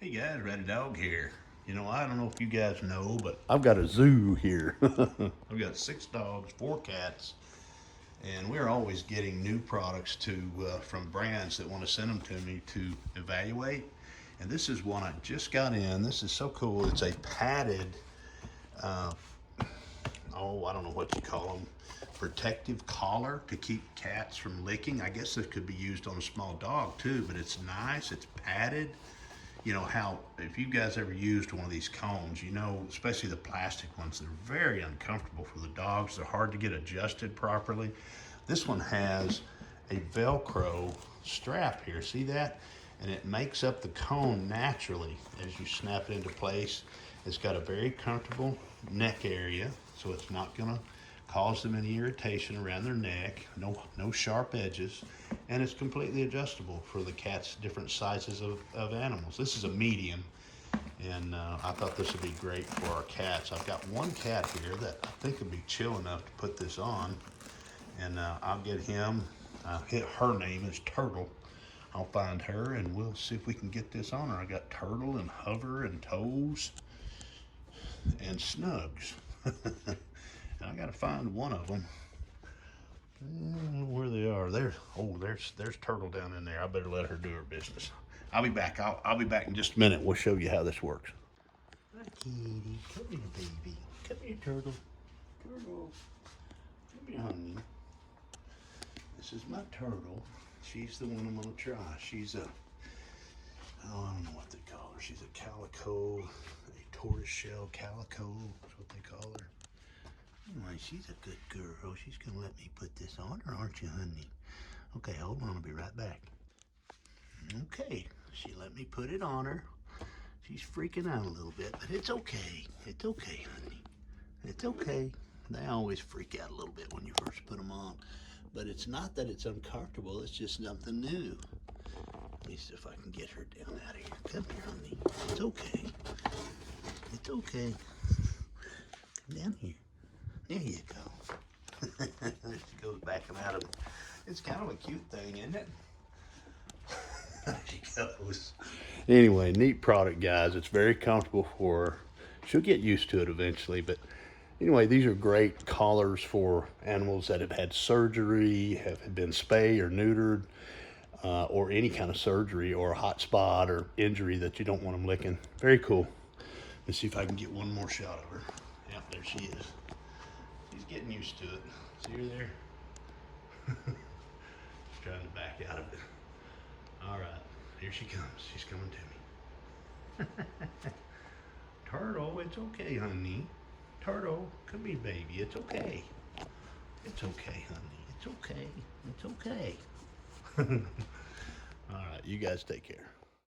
Hey guys, Rowdydawg here. I don't know if you guys know, but I've got a zoo here. I've got 6 dogs, 4 cats, and we're always getting new products from brands that want to send them to me to evaluate. And this is one I just got in. This is so cool. It's a padded, uh, I don't know what you call them, protective collar to keep cats from licking. I guess this could be used on a small dog too, but it's nice. It's padded. How, if you guys ever used one of these combs, especially the plastic ones, they're very uncomfortable for the dogs. They're hard to get adjusted properly. This one has a Velcro strap here, see that? And it makes up the cone naturally as you snap it into place. It's got a very comfortable neck area, so it's not gonna cause them any irritation around their neck, no sharp edges, and it's completely adjustable for the cat's different sizes of animals. This is a medium, and I thought this would be great for our cats. I've got one cat here that I think would be chill enough to put this on, and I'll get him. Her name is Turtle. I'll find her and we'll see if we can get this on her. I got Turtle and Hover and Toes and Snugs. I gotta find one of them. I don't know where they are. There's Turtle down in there. I better let her do her business. I'll be back. I'll be back in just a minute. We'll show you how this works. Hi, kitty. Come here, baby. Come here, Turtle. Turtle. Come here, honey. This is my Turtle. She's the one I'm gonna try. She's I don't know what they call her. She's a calico, a tortoiseshell calico. That's what they call her. Anyway, she's a good girl. She's gonna let me put this on her, aren't you, honey? Okay, hold on, I'll be right back. Okay, she let me put it on her. She's freaking out a little bit, but it's okay. It's okay, honey. It's okay. They always freak out a little bit when you first put them on. But it's not that it's uncomfortable, it's just something new. Let me see if I can get her down out of here. Come here, honey. It's okay. It's okay. Come down here. There you go. There she goes backing out of it. It's kind of a cute thing, isn't it? There she goes. Anyway, neat product, guys. It's very comfortable for her. She'll get used to it eventually, but anyway, these are great collars for animals that have had surgery, have been spayed or neutered, or any kind of surgery or a hot spot or injury that you don't want them licking. Very cool. Let's see if I can get one more shot of her. Yep, there she is. She's getting used to it. See her there? She's trying to back out of it. All right, here she comes. She's coming to me. Turtle, it's okay, honey. Turtle, come here, baby. It's okay. It's okay, honey. It's okay. It's okay. All right, you guys take care.